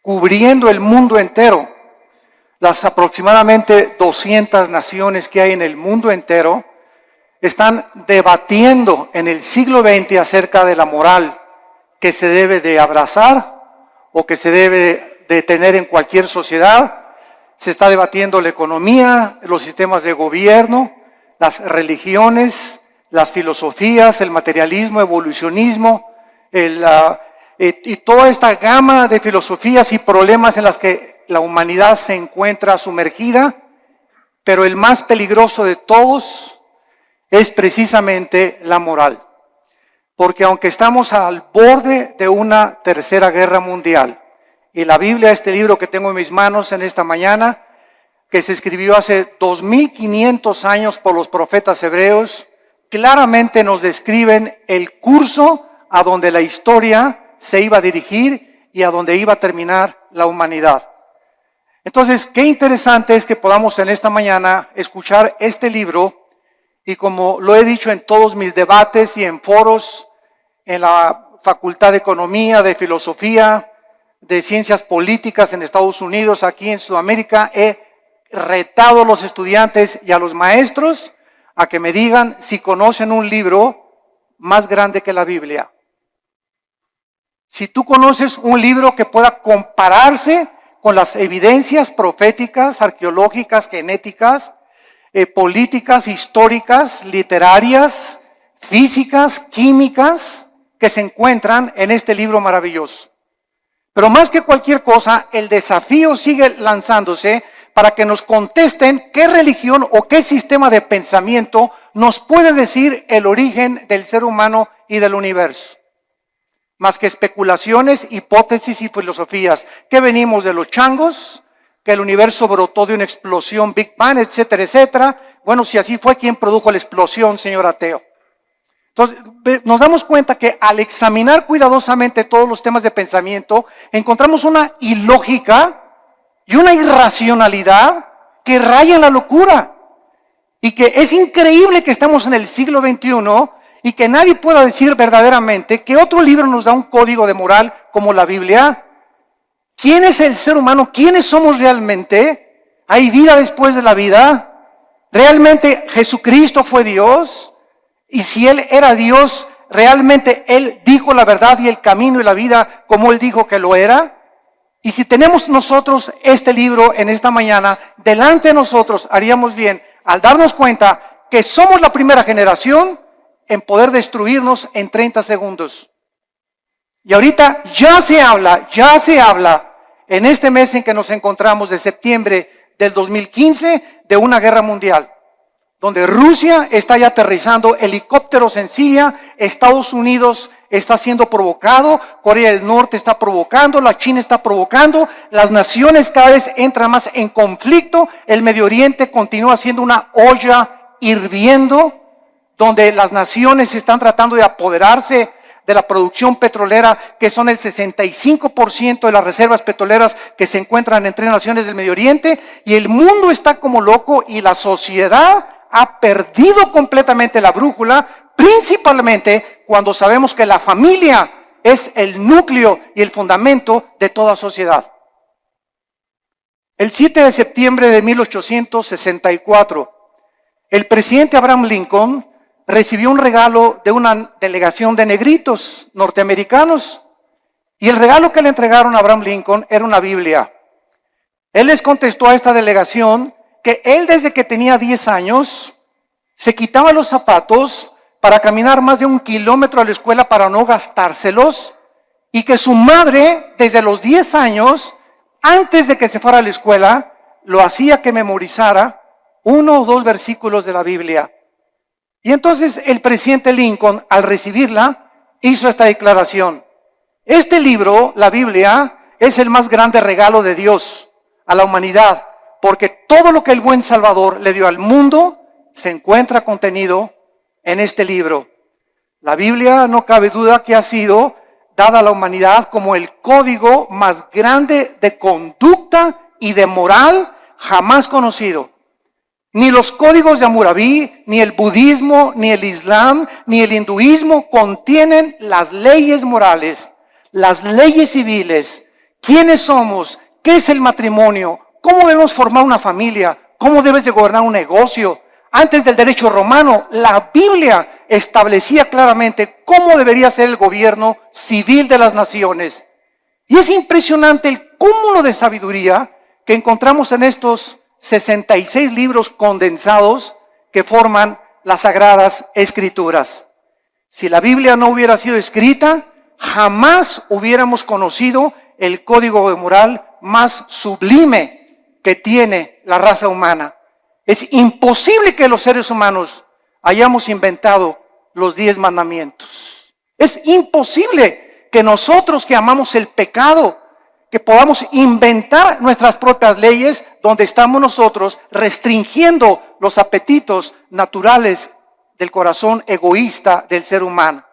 cubriendo el mundo entero. Las aproximadamente 200 naciones que hay en el mundo entero están debatiendo en el siglo XX acerca de la moral que se debe de abrazar o que se debe de tener en cualquier sociedad. Se está debatiendo la economía, los sistemas de gobierno, las religiones, las filosofías, el materialismo, evolucionismo, y toda esta gama de filosofías y problemas en las que la humanidad se encuentra sumergida, pero el más peligroso de todos es precisamente la moral. Porque aunque estamos al borde de una tercera guerra mundial, y la Biblia, este libro que tengo en mis manos en esta mañana, que se escribió hace 2500 años por los profetas hebreos, claramente nos describen el curso a donde la historia se iba a dirigir y a donde iba a terminar la humanidad. Entonces, qué interesante es que podamos en esta mañana escuchar este libro, y como lo he dicho en todos mis debates y en foros, en la Facultad de Economía, de Filosofía, de Ciencias Políticas en Estados Unidos, aquí en Sudamérica, he retado a los estudiantes y a los maestros a que me digan si conocen un libro más grande que la Biblia. Si tú conoces un libro que pueda compararse con las evidencias proféticas, arqueológicas, genéticas, políticas, históricas, literarias, físicas, químicas, que se encuentran en este libro maravilloso. Pero más que cualquier cosa, el desafío sigue lanzándose para que nos contesten qué religión o qué sistema de pensamiento nos puede decir el origen del ser humano y del universo. Más que especulaciones, hipótesis y filosofías. ¿Qué venimos de los changos? Que el universo brotó de una explosión, Big Bang, etcétera, etcétera. Bueno, si así fue, ¿quién produjo la explosión, señor ateo? Entonces, nos damos cuenta que al examinar cuidadosamente todos los temas de pensamiento, encontramos una ilógica y una irracionalidad que raya en la locura. Y que es increíble que estamos en el siglo XXI y que nadie pueda decir verdaderamente que otro libro nos da un código de moral como la Biblia. ¿Quién es el ser humano? ¿Quiénes somos realmente? ¿Hay vida después de la vida? ¿Realmente Jesucristo fue Dios? Y si Él era Dios, ¿realmente Él dijo la verdad y el camino y la vida como Él dijo que lo era? Y si tenemos nosotros este libro en esta mañana, delante de nosotros haríamos bien al darnos cuenta que somos la primera generación en poder destruirnos en 30 segundos. Y ahorita ya se habla en este mes en que nos encontramos de septiembre del 2015 de una guerra mundial, donde Rusia está ya aterrizando helicópteros en Siria, Estados Unidos está siendo provocado, Corea del Norte está provocando, la China está provocando, las naciones cada vez entran más en conflicto, el Medio Oriente continúa siendo una olla hirviendo, donde las naciones están tratando de apoderarse de la producción petrolera, que son el 65% de las reservas petroleras que se encuentran en 3 naciones del Medio Oriente, y el mundo está como loco y la sociedad ha perdido completamente la brújula, principalmente cuando sabemos que la familia es el núcleo y el fundamento de toda sociedad. El 7 de septiembre de 1864, el presidente Abraham Lincoln recibió un regalo de una delegación de negritos norteamericanos, y el regalo que le entregaron a Abraham Lincoln era una Biblia. Él les contestó a esta delegación que él desde que tenía 10 años se quitaba los zapatos para caminar más de 1 kilómetro a la escuela para no gastárselos, y que su madre desde los 10 años, antes de que se fuera a la escuela, lo hacía que memorizara 1 o 2 versículos de la Biblia. Y entonces el presidente Lincoln, al recibirla, hizo esta declaración: este libro, la Biblia, es el más grande regalo de Dios a la humanidad, porque todo lo que el buen Salvador le dio al mundo se encuentra contenido en este libro. La Biblia, no cabe duda que ha sido dada a la humanidad como el código más grande de conducta y de moral jamás conocido. Ni los códigos de Hammurabi, ni el budismo, ni el islam, ni el hinduismo contienen las leyes morales, las leyes civiles quiénes somos, qué es el matrimonio, cómo debemos formar una familia, cómo debes de gobernar un negocio. Antes del derecho romano, la Biblia establecía claramente cómo debería ser el gobierno civil de las naciones. Y es impresionante el cúmulo de sabiduría que encontramos en estos 66 libros condensados que forman las Sagradas Escrituras. Si la Biblia no hubiera sido escrita, jamás hubiéramos conocido el código moral más sublime que tiene la raza humana. Es imposible que los seres humanos hayamos inventado los 10 mandamientos. Es imposible que nosotros que amamos el pecado, que podamos inventar nuestras propias leyes donde estamos nosotros restringiendo los apetitos naturales del corazón egoísta del ser humano.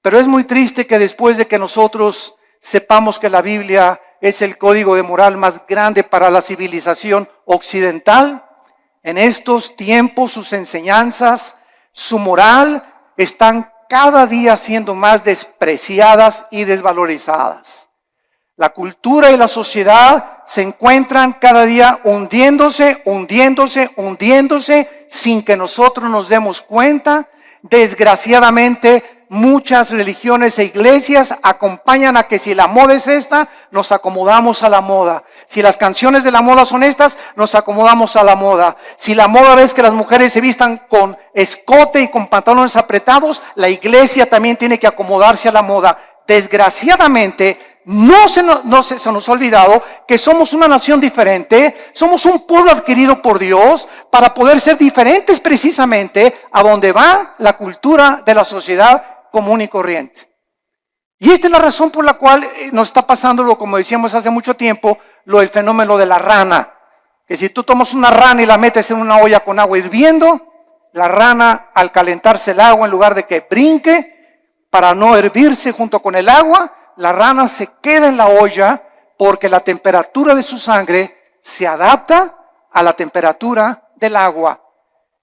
Pero es muy triste que después de que nosotros sepamos que la Biblia es el código de moral más grande para la civilización occidental, en estos tiempos sus enseñanzas, su moral, están cada día siendo más despreciadas y desvalorizadas. La cultura y la sociedad se encuentran cada día hundiéndose sin que nosotros nos demos cuenta. Desgraciadamente, muchas religiones e iglesias acompañan a que si la moda es esta, nos acomodamos a la moda. Si las canciones de la moda son estas, nos acomodamos a la moda. Si la moda es que las mujeres se vistan con escote y con pantalones apretados, la iglesia también tiene que acomodarse a la moda. Desgraciadamente, no se nos ha olvidado que somos una nación diferente, somos un pueblo adquirido por Dios para poder ser diferentes precisamente a donde va la cultura de la sociedad común y corriente. Y esta es la razón por la cual nos está pasando, como decíamos hace mucho tiempo, lo del fenómeno de la rana. Que si tú tomas una rana y la metes en una olla con agua hirviendo, la rana al calentarse el agua, en lugar de que brinque para no hervirse junto con el agua, la rana se queda en la olla porque la temperatura de su sangre se adapta a la temperatura del agua.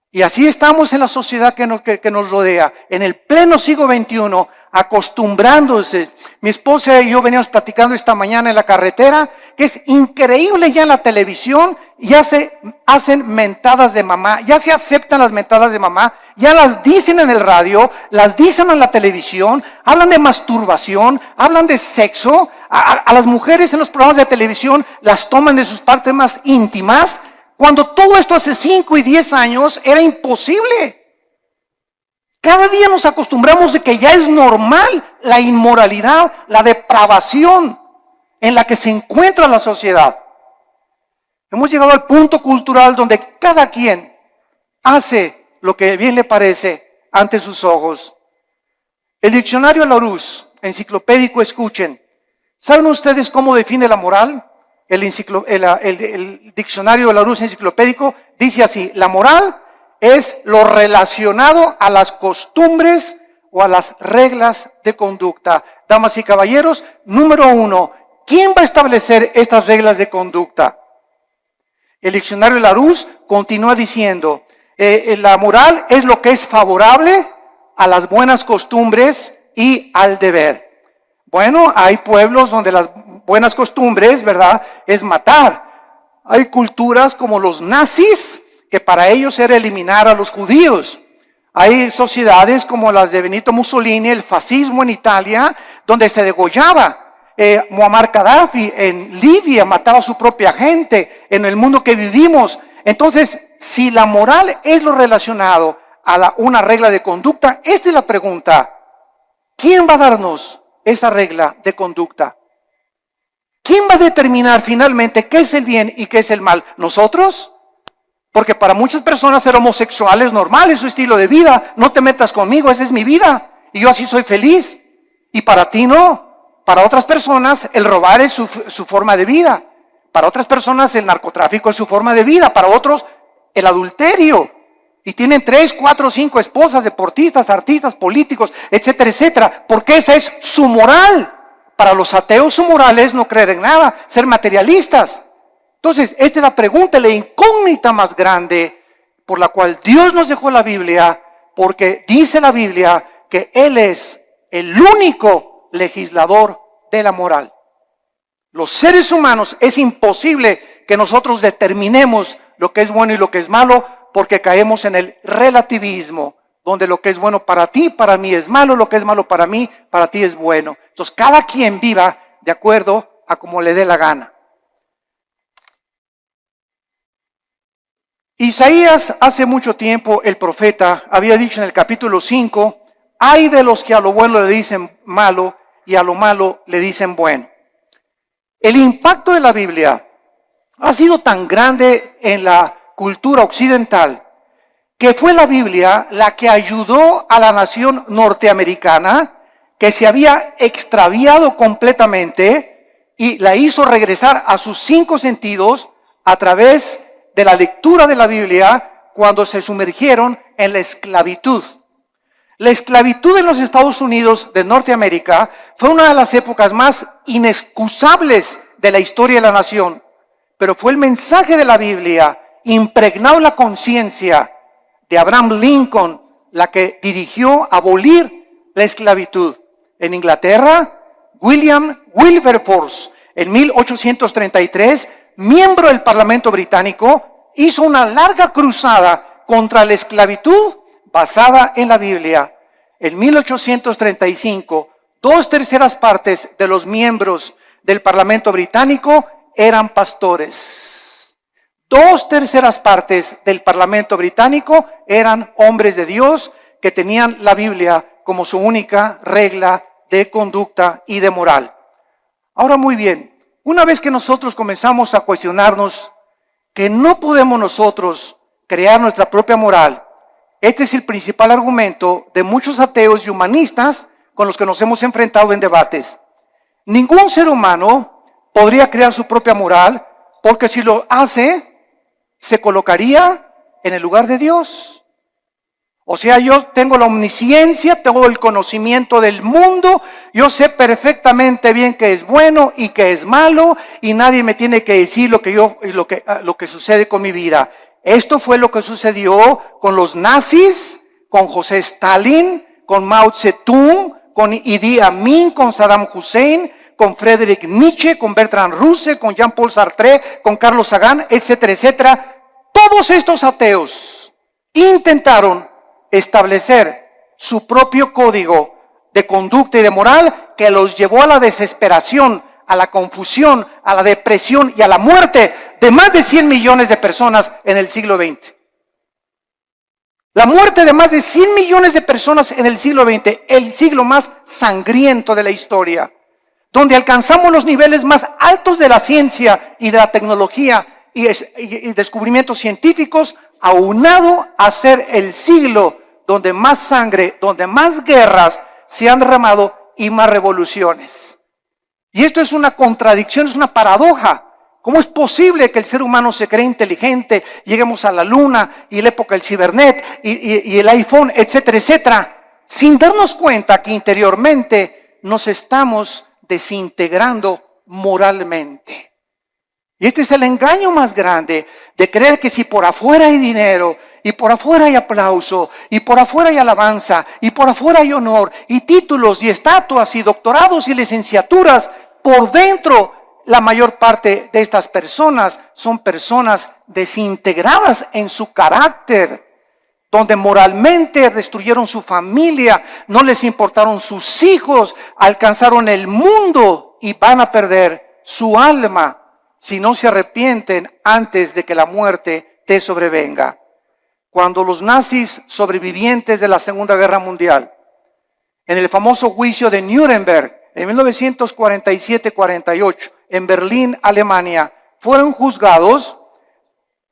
Y así estamos en la sociedad que nos rodea, en el pleno siglo XXI, acostumbrándose. Mi esposa y yo veníamos platicando esta mañana en la carretera, que es increíble ya en la televisión, ya se hacen mentadas de mamá, ya se aceptan las mentadas de mamá, ya las dicen en el radio, las dicen en la televisión, hablan de masturbación, hablan de sexo, a las mujeres en los programas de televisión las toman de sus partes más íntimas, cuando todo esto hace 5 y 10 años era imposible. Cada día nos acostumbramos de que ya es normal la inmoralidad, la depravación en la que se encuentra la sociedad. Hemos llegado al punto cultural donde cada quien hace lo que bien le parece ante sus ojos. El diccionario Larousse, enciclopédico, escuchen. ¿Saben ustedes cómo define la moral? El diccionario de Larousse enciclopédico dice así: la moral es lo relacionado a las costumbres o a las reglas de conducta. Damas y caballeros, número 1, ¿quién va a establecer estas reglas de conducta? El diccionario de Larousse continúa diciendo, la moral es lo que es favorable a las buenas costumbres y al deber. Bueno, hay pueblos donde las buenas costumbres, ¿verdad?, es matar. Hay culturas como los nazis, que para ellos era eliminar a los judíos. Hay sociedades como las de Benito Mussolini, el fascismo en Italia, donde se degollaba. Muammar Gaddafi en Libia mataba a su propia gente, en el mundo que vivimos. Entonces, si la moral es lo relacionado a una regla de conducta, esta es la pregunta: ¿quién va a darnos esa regla de conducta? ¿Quién va a determinar finalmente qué es el bien y qué es el mal? ¿Nosotros? Porque para muchas personas ser homosexual es normal, es su estilo de vida. No te metas conmigo, esa es mi vida y yo así soy feliz. Y para ti no. Para otras personas el robar es su forma de vida. Para otras personas el narcotráfico es su forma de vida. Para otros el adulterio. Y tienen 3, 4, 5 esposas, deportistas, artistas, políticos, etcétera, etcétera. Porque esa es su moral. Para los ateos su moral es no creer en nada, ser materialistas. Entonces, esta es la pregunta, la incógnita más grande por la cual Dios nos dejó la Biblia, porque dice la Biblia que Él es el único legislador de la moral. Los seres humanos es imposible que nosotros determinemos lo que es bueno y lo que es malo, porque caemos en el relativismo, donde lo que es bueno para ti, para mí es malo, lo que es malo para mí, para ti es bueno. Entonces cada quien viva de acuerdo a como le dé la gana. Isaías, hace mucho tiempo, el profeta, había dicho en el capítulo 5, hay de los que a lo bueno le dicen malo y a lo malo le dicen bueno. El impacto de la Biblia ha sido tan grande en la cultura occidental que fue la Biblia la que ayudó a la nación norteamericana, que se había extraviado completamente, y la hizo regresar a sus 5 sentidos a través de la lectura de la Biblia cuando se sumergieron en la esclavitud. La esclavitud en los Estados Unidos de Norteamérica fue una de las épocas más inexcusables de la historia de la nación, pero fue el mensaje de la Biblia impregnado en la conciencia de Abraham Lincoln la que dirigió abolir la esclavitud. En Inglaterra, William Wilberforce, en 1833, miembro del Parlamento británico, hizo una larga cruzada contra la esclavitud basada en la Biblia. En 1835, 2/3 partes de los miembros del Parlamento británico eran pastores. 2/3 partes del Parlamento británico eran hombres de Dios que tenían la Biblia como su única regla de conducta y de moral. Ahora, muy bien, una vez que nosotros comenzamos a cuestionarnos que no podemos nosotros crear nuestra propia moral, este es el principal argumento de muchos ateos y humanistas con los que nos hemos enfrentado en debates. Ningún ser humano podría crear su propia moral, porque si lo hace, se colocaría en el lugar de Dios. O sea, yo tengo la omnisciencia, tengo el conocimiento del mundo, yo sé perfectamente bien qué es bueno y qué es malo, y nadie me tiene que decir lo que sucede con mi vida. Esto fue lo que sucedió con los nazis, con José Stalin, con Mao Zedong, con Idi Amin, con Saddam Hussein, con Friedrich Nietzsche, con Bertrand Russell, con Jean-Paul Sartre, con Carlos Sagan, etcétera, etcétera. Todos estos ateos intentaron establecer su propio código de conducta y de moral que los llevó a la desesperación, a la confusión, a la depresión y a la muerte de más de 100 millones de personas en el siglo XX. La muerte de más de 100 millones de personas en el siglo XX, el siglo más sangriento de la historia, donde alcanzamos los niveles más altos de la ciencia y de la tecnología y descubrimientos científicos, aunado a ser el siglo donde más sangre, donde más guerras se han derramado y más revoluciones. Y esto es una contradicción, es una paradoja. ¿Cómo es posible que el ser humano se cree inteligente, lleguemos a la luna y la época del cibernet y el iPhone, etcétera, etcétera, sin darnos cuenta que interiormente nos estamos desintegrando moralmente? Y este es el engaño más grande, de creer que si por afuera hay dinero, y por afuera hay aplauso, y por afuera hay alabanza, y por afuera hay honor, y títulos, y estatuas, y doctorados, y licenciaturas, por dentro la mayor parte de estas personas son personas desintegradas en su carácter, donde moralmente destruyeron su familia, no les importaron sus hijos, alcanzaron el mundo y van a perder su alma si no se arrepienten antes de que la muerte te sobrevenga. Cuando los nazis sobrevivientes de la Segunda Guerra Mundial, en el famoso juicio de Nuremberg, en 1947-48, en Berlín, Alemania, fueron juzgados,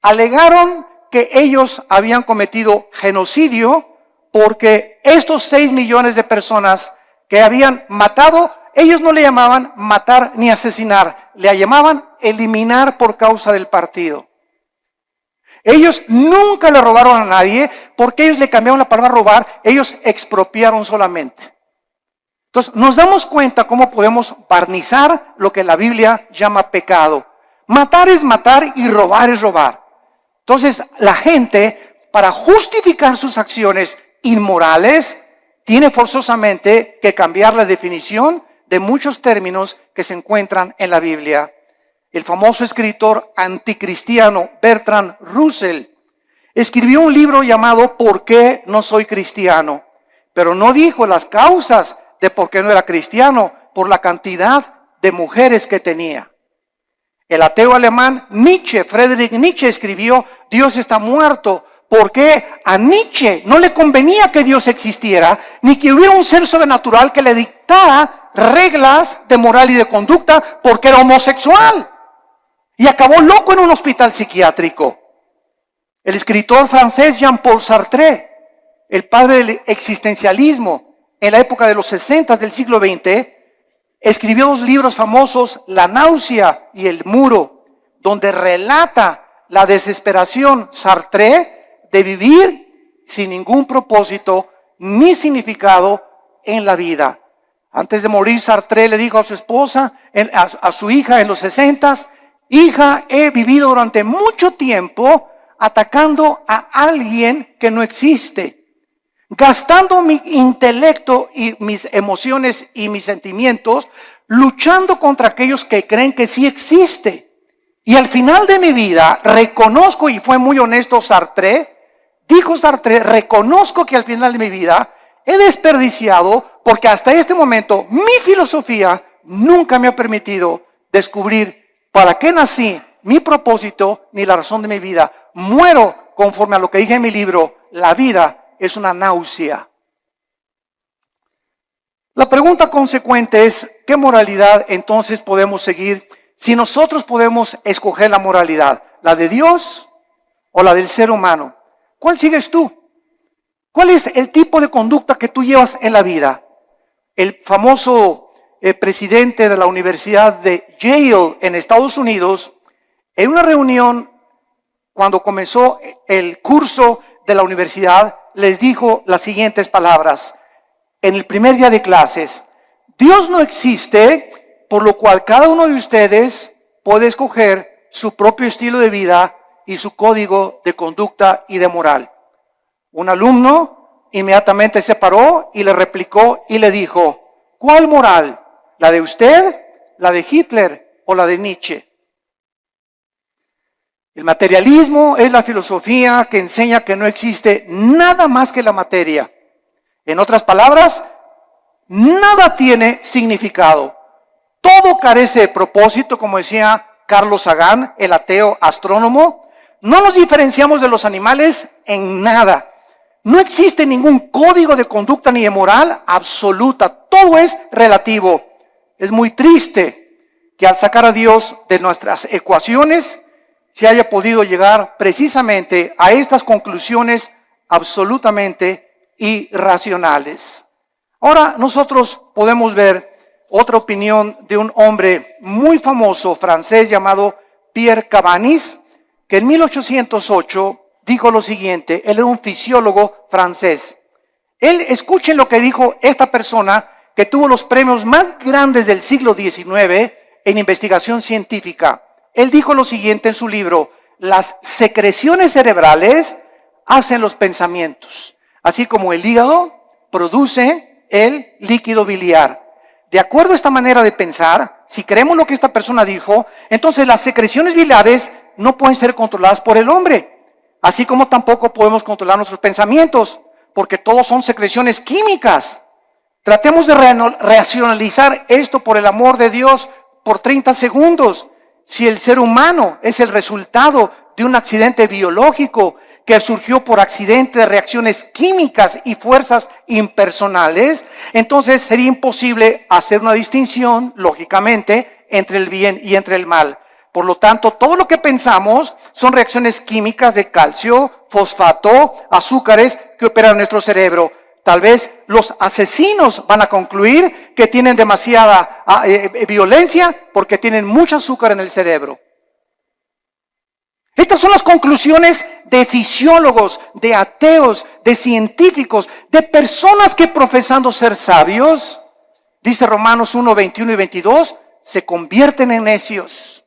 alegaron que ellos habían cometido genocidio porque estos 6 millones de personas que habían matado, ellos no le llamaban matar ni asesinar, le llamaban eliminar por causa del partido. Ellos nunca le robaron a nadie porque ellos le cambiaron la palabra robar, ellos expropiaron solamente. Entonces nos damos cuenta cómo podemos barnizar lo que la Biblia llama pecado. Matar es matar y robar es robar. Entonces la gente, para justificar sus acciones inmorales, tiene forzosamente que cambiar la definición de muchos términos que se encuentran en la Biblia. El famoso escritor anticristiano Bertrand Russell escribió un libro llamado ¿Por qué no soy cristiano? Pero no dijo las causas de por qué no era cristiano, por la cantidad de mujeres que tenía. El ateo alemán Nietzsche, Friedrich Nietzsche, escribió Dios está muerto, porque a Nietzsche no le convenía que Dios existiera, ni que hubiera un ser sobrenatural que le dictara reglas de moral y de conducta, porque era homosexual. Y acabó loco en un hospital psiquiátrico. El escritor francés Jean-Paul Sartre, el padre del existencialismo, en la época de los 60 del siglo XX, escribió 2 libros famosos, La náusea y El muro, donde relata la desesperación Sartre de vivir sin ningún propósito ni significado en la vida. Antes de morir, Sartre le dijo a su esposa, a su hija en los 60, hija, he vivido durante mucho tiempo atacando a alguien que no existe, gastando mi intelecto y mis emociones y mis sentimientos, luchando contra aquellos que creen que sí existe. Y al final de mi vida, reconozco, y fue muy honesto Sartre, dijo Sartre, reconozco que al final de mi vida he desperdiciado, porque hasta este momento mi filosofía nunca me ha permitido descubrir para qué nací, mi propósito, ni la razón de mi vida. Muero conforme a lo que dije en mi libro, la vida es una náusea. La pregunta consecuente es, ¿qué moralidad entonces podemos seguir si nosotros podemos escoger la moralidad? ¿La de Dios o la del ser humano? ¿Cuál sigues tú? ¿Cuál es el tipo de conducta que tú llevas en la vida? El famoso presidente de la Universidad de Yale en Estados Unidos, en una reunión cuando comenzó el curso de la universidad, les dijo las siguientes palabras. En el primer día de clases, Dios no existe, por lo cual cada uno de ustedes puede escoger su propio estilo de vida y su código de conducta y de moral. Un alumno inmediatamente se paró y le replicó y le dijo, ¿cuál moral? ¿La de usted, la de Hitler o la de Nietzsche? El materialismo es la filosofía que enseña que no existe nada más que la materia. En otras palabras, nada tiene significado. Todo carece de propósito, como decía Carlos Sagan, el ateo astrónomo. No nos diferenciamos de los animales en nada. No existe ningún código de conducta ni de moral absoluta. Todo es relativo. Es muy triste que al sacar a Dios de nuestras ecuaciones se haya podido llegar precisamente a estas conclusiones absolutamente irracionales. Ahora nosotros podemos ver otra opinión de un hombre muy famoso francés llamado Pierre Cabanis, que en 1808 dijo lo siguiente. Él era un fisiólogo francés. Escuchen lo que dijo esta persona que tuvo los premios más grandes del siglo XIX en investigación científica. Él dijo lo siguiente en su libro: las secreciones cerebrales hacen los pensamientos, así como el hígado produce el líquido biliar. De acuerdo a esta manera de pensar, si creemos lo que esta persona dijo, entonces las secreciones biliares no pueden ser controladas por el hombre, así como tampoco podemos controlar nuestros pensamientos, porque todos son secreciones químicas. Tratemos de racionalizar esto, por el amor de Dios, por 30 segundos. Si el ser humano es el resultado de un accidente biológico que surgió por accidente de reacciones químicas y fuerzas impersonales, entonces sería imposible hacer una distinción, lógicamente, entre el bien y entre el mal. Por lo tanto, todo lo que pensamos son reacciones químicas de calcio, fosfato, azúcares que operan en nuestro cerebro. Tal vez los asesinos van a concluir que tienen demasiada violencia porque tienen mucho azúcar en el cerebro. Estas son las conclusiones de fisiólogos, de ateos, de científicos, de personas que profesando ser sabios, dice Romanos 1, 21 y 22, se convierten en necios.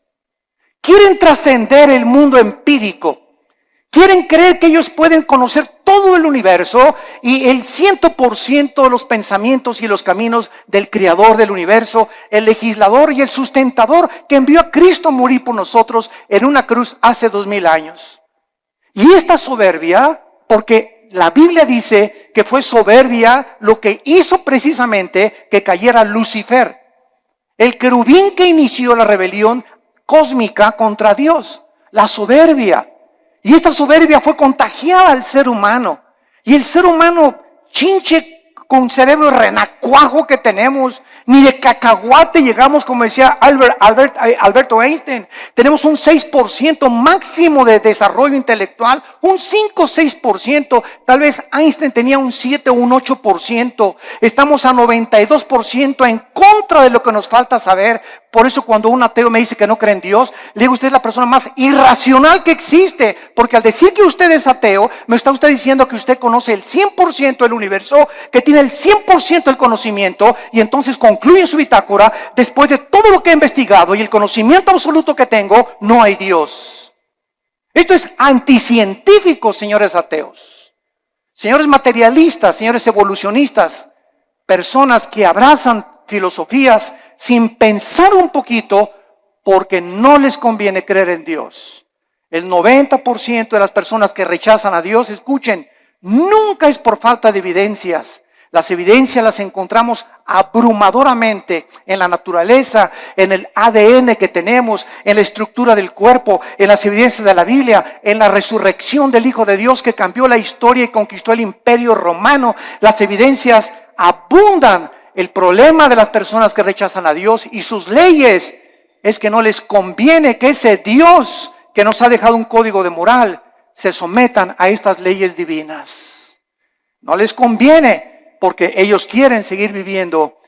Quieren trascender el mundo empírico. Quieren creer que ellos pueden conocer todo el universo y el 100% de los pensamientos y los caminos del Creador del universo, el legislador y el sustentador que envió a Cristo a morir por nosotros en una cruz hace 2000 años. Y esta soberbia, porque la Biblia dice que fue soberbia lo que hizo precisamente que cayera Lucifer, el querubín que inició la rebelión cósmica contra Dios, la soberbia. Y esta soberbia fue contagiada al ser humano. Y el ser humano, chinche con cerebro renacuajo que tenemos, ni de cacahuate llegamos, como decía Alberto Einstein. Tenemos un 6% máximo de desarrollo intelectual, un 5-6%. Tal vez Einstein tenía un 7 o un 8%. Estamos a 92% en contra de lo que nos falta saber. Por eso cuando un ateo me dice que no cree en Dios, le digo, usted es la persona más irracional que existe. Porque al decir que usted es ateo, me está usted diciendo que usted conoce el 100% del universo, que tiene el 100% del conocimiento, y entonces concluye en su bitácora, después de todo lo que he investigado y el conocimiento absoluto que tengo, no hay Dios. Esto es anticientífico, señores ateos. Señores materialistas, señores evolucionistas, personas que abrazan filosofías sin pensar un poquito porque no les conviene creer en Dios. El 90% de las personas que rechazan a Dios, escuchen, nunca es por falta de evidencias. Las evidencias las encontramos abrumadoramente en la naturaleza, en el ADN que tenemos, en la estructura del cuerpo, en las evidencias de la Biblia, en la resurrección del Hijo de Dios que cambió la historia y conquistó el Imperio Romano. Las evidencias abundan. El problema de las personas que rechazan a Dios y sus leyes es que no les conviene que ese Dios que nos ha dejado un código de moral se sometan a estas leyes divinas. No les conviene porque ellos quieren seguir viviendo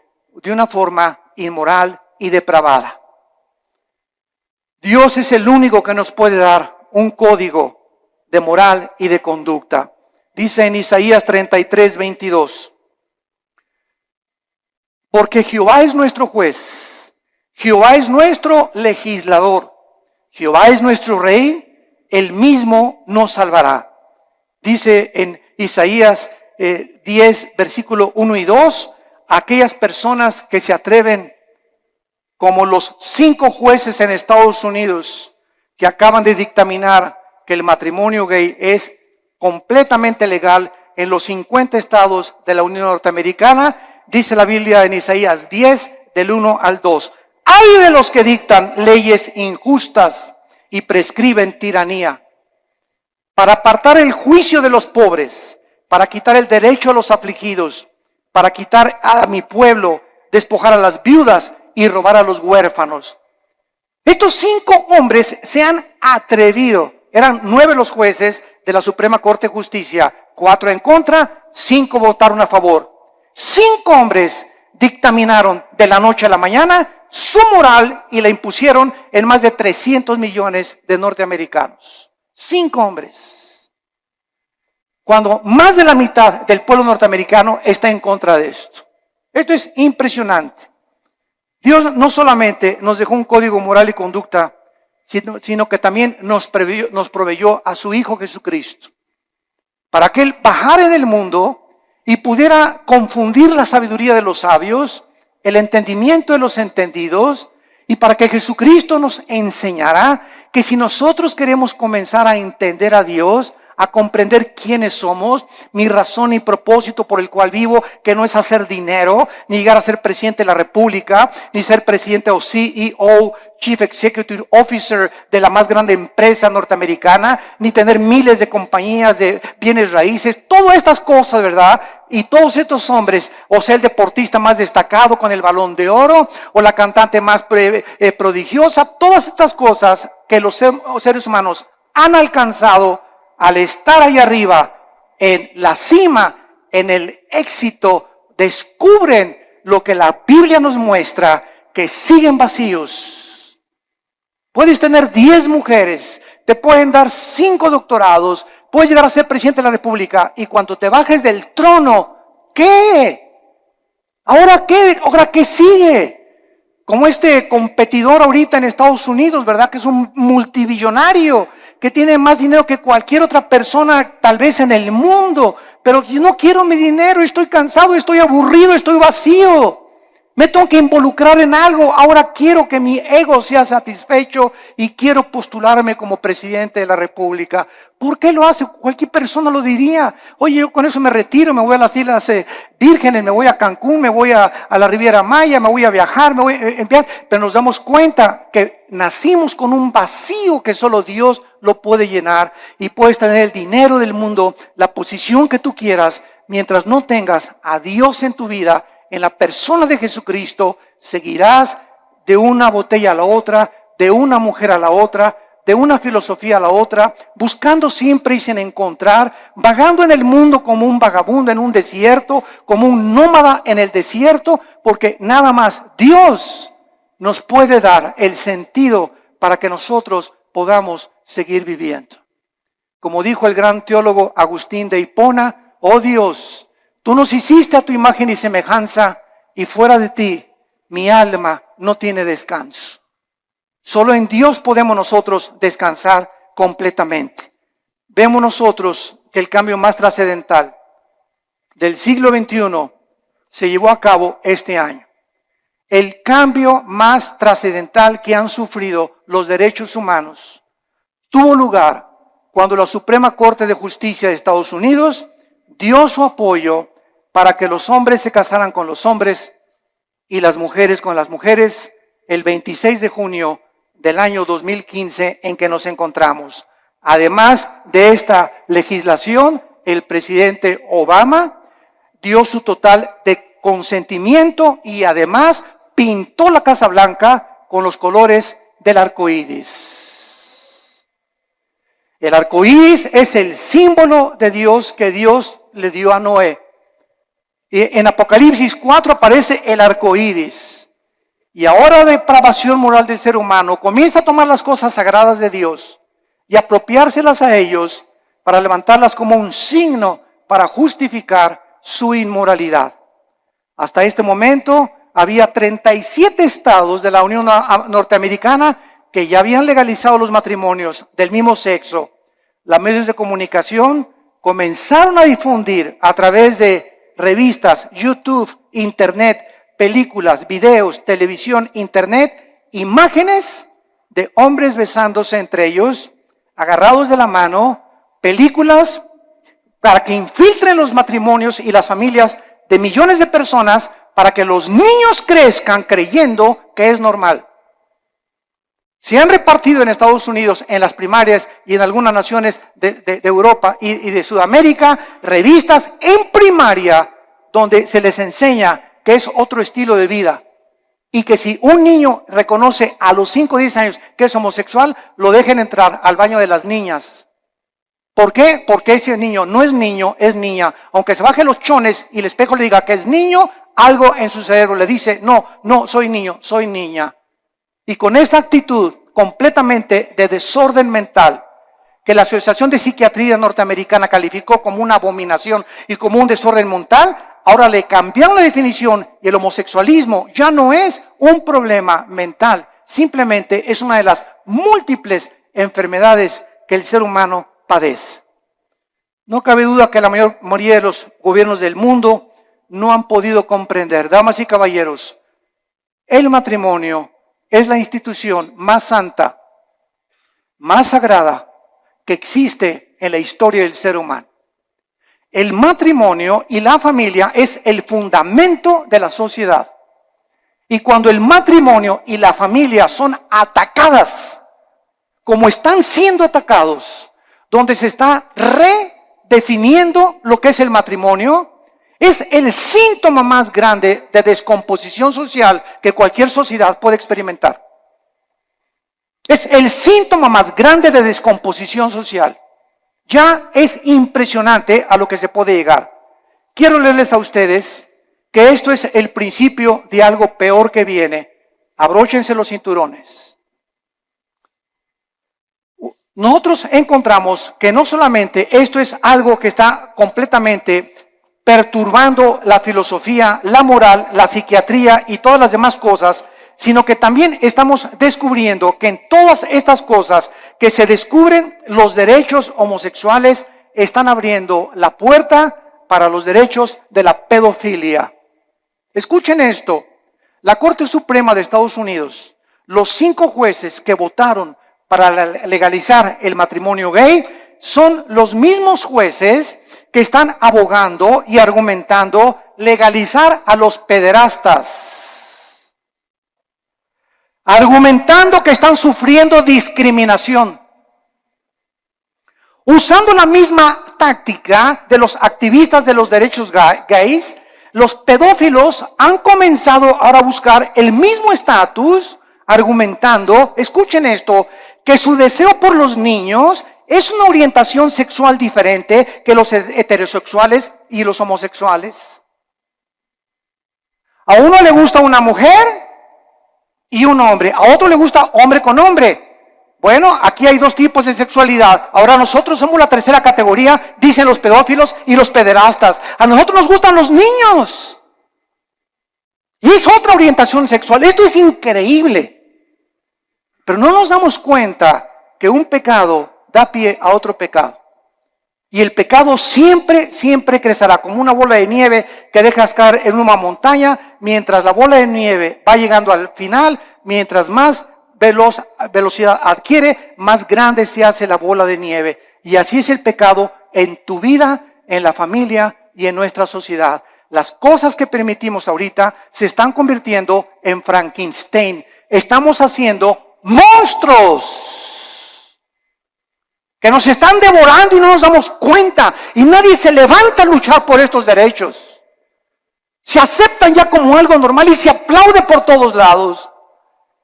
de una forma inmoral y depravada. Dios es el único que nos puede dar un código de moral y de conducta. Dice en Isaías 33:22. Porque Jehová es nuestro juez, Jehová es nuestro legislador, Jehová es nuestro rey, él mismo nos salvará. Dice en Isaías 10, versículo 1 y 2, aquellas personas que se atreven, como los 5 jueces en Estados Unidos, que acaban de dictaminar que el matrimonio gay es completamente legal en los 50 estados de la Unión Norteamericana. Dice la Biblia en Isaías 10, del 1 al 2. ¡Ay de los que dictan leyes injustas y prescriben tiranía! Para apartar el juicio de los pobres, para quitar el derecho a los afligidos, para quitar a mi pueblo, despojar a las viudas y robar a los huérfanos. Estos 5 hombres se han atrevido. Eran 9 los jueces de la Suprema Corte de Justicia, 4 en contra, 5 votaron a favor. 5 hombres dictaminaron de la noche a la mañana su moral y la impusieron en más de 300 millones de norteamericanos. 5 hombres. Cuando más de la mitad del pueblo norteamericano está en contra de esto. Esto es impresionante. Dios no solamente nos dejó un código moral y conducta, sino que también nos proveyó a su Hijo Jesucristo. Para que Él bajara en el mundo y pudiera confundir la sabiduría de los sabios, el entendimiento de los entendidos, y para que Jesucristo nos enseñara que si nosotros queremos comenzar a entender a Dios, a comprender quiénes somos, mi razón y propósito por el cual vivo, que no es hacer dinero, ni llegar a ser presidente de la República, ni ser presidente o CEO, Chief Executive Officer de la más grande empresa norteamericana, ni tener miles de compañías de bienes raíces, todas estas cosas, ¿verdad? Y todos estos hombres, o sea, el deportista más destacado con el Balón de Oro, o la cantante más prodigiosa, todas estas cosas que los seres humanos han alcanzado al estar ahí arriba, en la cima, en el éxito, descubren lo que la Biblia nos muestra, que siguen vacíos. Puedes tener 10 mujeres, te pueden dar 5 doctorados, puedes llegar a ser presidente de la República, y cuando te bajes del trono, ¿qué? ¿Ahora qué? ¿Ahora qué sigue? Como este competidor ahorita en Estados Unidos, ¿verdad? Que es un multibillonario, que tiene más dinero que cualquier otra persona tal vez en el mundo, pero yo no quiero mi dinero, estoy cansado, estoy aburrido, estoy vacío. Me tengo que involucrar en algo. Ahora quiero que mi ego sea satisfecho y quiero postularme como presidente de la República. ¿Por qué lo hace? Cualquier persona lo diría. Oye, yo con eso me retiro, me voy a las Islas Vírgenes, me voy a Cancún, me voy a la Riviera Maya, me voy a viajar, me voy a enviar. Pero nos damos cuenta que nacimos con un vacío que solo Dios lo puede llenar. Y puedes tener el dinero del mundo, la posición que tú quieras, mientras no tengas a Dios en tu vida. En la persona de Jesucristo seguirás de una botella a la otra, de una mujer a la otra, de una filosofía a la otra, buscando siempre y sin encontrar, vagando en el mundo como un vagabundo en un desierto, como un nómada en el desierto, porque nada más Dios nos puede dar el sentido para que nosotros podamos seguir viviendo. Como dijo el gran teólogo Agustín de Hipona, oh Dios, tú nos hiciste a tu imagen y semejanza, y fuera de ti, mi alma no tiene descanso. Solo en Dios podemos nosotros descansar completamente. Vemos nosotros que el cambio más trascendental del siglo XXI se llevó a cabo este año. El cambio más trascendental que han sufrido los derechos humanos tuvo lugar cuando la Suprema Corte de Justicia de Estados Unidos dio su apoyo para que los hombres se casaran con los hombres y las mujeres con las mujeres el 26 de junio del año 2015 en que nos encontramos. Además de esta legislación, el presidente Obama dio su total de consentimiento y además pintó la Casa Blanca con los colores del arco iris. El arco iris es el símbolo de Dios que Dios le dio a Noé. Y en Apocalipsis 4 aparece el arco iris. Y ahora la depravación moral del ser humano comienza a tomar las cosas sagradas de Dios y apropiárselas a ellos para levantarlas como un signo para justificar su inmoralidad. Hasta este momento había 37 estados de la Unión Norteamericana que ya habían legalizado los matrimonios del mismo sexo. Los medios de comunicación comenzaron a difundir a través de revistas, YouTube, Internet, películas, videos, televisión, Internet, imágenes de hombres besándose entre ellos, agarrados de la mano, películas para que infiltren los matrimonios y las familias de millones de personas para que los niños crezcan creyendo que es normal. Se han repartido en Estados Unidos, en las primarias y en algunas naciones de Europa y de Sudamérica, revistas en primaria donde se les enseña que es otro estilo de vida y que si un niño reconoce a los 5 o 10 años que es homosexual, lo dejen entrar al baño de las niñas. ¿Por qué? Porque ese niño no es niño, es niña. Aunque se baje los chones y el espejo le diga que es niño, algo en su cerebro le dice, no soy niño, soy niña. Y con esa actitud completamente de desorden mental, que la Asociación de Psiquiatría Norteamericana calificó como una abominación y como un desorden mental, ahora le cambiaron la definición y el homosexualismo ya no es un problema mental, simplemente es una de las múltiples enfermedades que el ser humano padece. No cabe duda que la mayoría de los gobiernos del mundo no han podido comprender, damas y caballeros, el matrimonio es la institución más santa, más sagrada que existe en la historia del ser humano. El matrimonio y la familia es el fundamento de la sociedad. Y cuando el matrimonio y la familia son atacadas, como están siendo atacados, donde se está redefiniendo lo que es el matrimonio, es el síntoma más grande de descomposición social que cualquier sociedad puede experimentar. Es el síntoma más grande de descomposición social. Ya es impresionante a lo que se puede llegar. Quiero leerles a ustedes que esto es el principio de algo peor que viene. Abróchense los cinturones. Nosotros encontramos que no solamente esto es algo que está completamente perturbando la filosofía, la moral, la psiquiatría y todas las demás cosas, sino que también estamos descubriendo que en todas estas cosas que se descubren, los derechos homosexuales están abriendo la puerta para los derechos de la pedofilia. Escuchen esto, la Corte Suprema de Estados Unidos, los 5 jueces que votaron para legalizar el matrimonio gay son los mismos jueces que están abogando y argumentando legalizar a los pederastas, argumentando que están sufriendo discriminación, usando la misma táctica de los activistas de los derechos gays. Los pedófilos han comenzado ahora a buscar el mismo estatus, argumentando, escuchen esto, que su deseo por los niños es una orientación sexual diferente que los heterosexuales y los homosexuales. A uno le gusta una mujer y un hombre, a otro le gusta hombre con hombre. Bueno, aquí hay 2 tipos de sexualidad. Ahora nosotros somos la tercera categoría, dicen los pedófilos y los pederastas. A nosotros nos gustan los niños. Y es otra orientación sexual. Esto es increíble. Pero no nos damos cuenta que un pecado da pie a otro pecado. Y el pecado siempre, siempre crecerá como una bola de nieve que dejas caer en una montaña, mientras la bola de nieve va llegando al final, mientras más velocidad adquiere, más grande se hace la bola de nieve. Y así es el pecado en tu vida, en la familia y en nuestra sociedad. Las cosas que permitimos ahorita se están convirtiendo en Frankenstein. Estamos haciendo monstruos que nos están devorando y no nos damos cuenta. Y nadie se levanta a luchar por estos derechos. Se aceptan ya como algo normal y se aplaude por todos lados.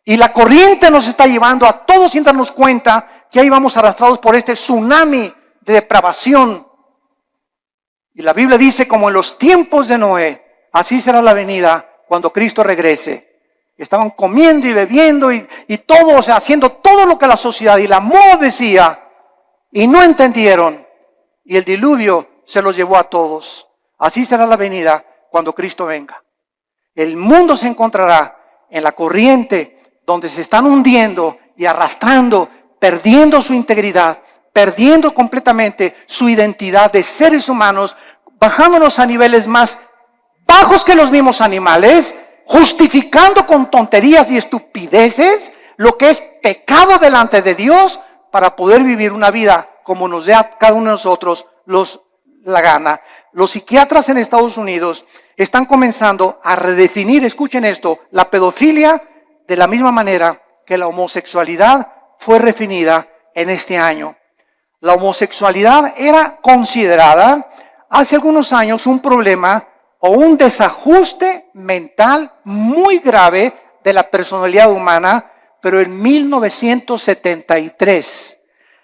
Y la corriente nos está llevando a todos sin darnos cuenta que ahí vamos arrastrados por este tsunami de depravación. Y la Biblia dice, como en los tiempos de Noé, así será la venida cuando Cristo regrese. Estaban comiendo y bebiendo y todo, o sea, haciendo todo lo que la sociedad y la moda decía. Y no entendieron. Y el diluvio se los llevó a todos. Así será la venida cuando Cristo venga. El mundo se encontrará en la corriente donde se están hundiendo y arrastrando, perdiendo su integridad, perdiendo completamente su identidad de seres humanos, bajándonos a niveles más bajos que los mismos animales, justificando con tonterías y estupideces lo que es pecado delante de Dios para poder vivir una vida como nos dé a cada uno de nosotros la gana. Los psiquiatras en Estados Unidos están comenzando a redefinir, escuchen esto, la pedofilia de la misma manera que la homosexualidad fue redefinida en este año. La homosexualidad era considerada hace algunos años un problema o un desajuste mental muy grave de la personalidad humana, pero en 1973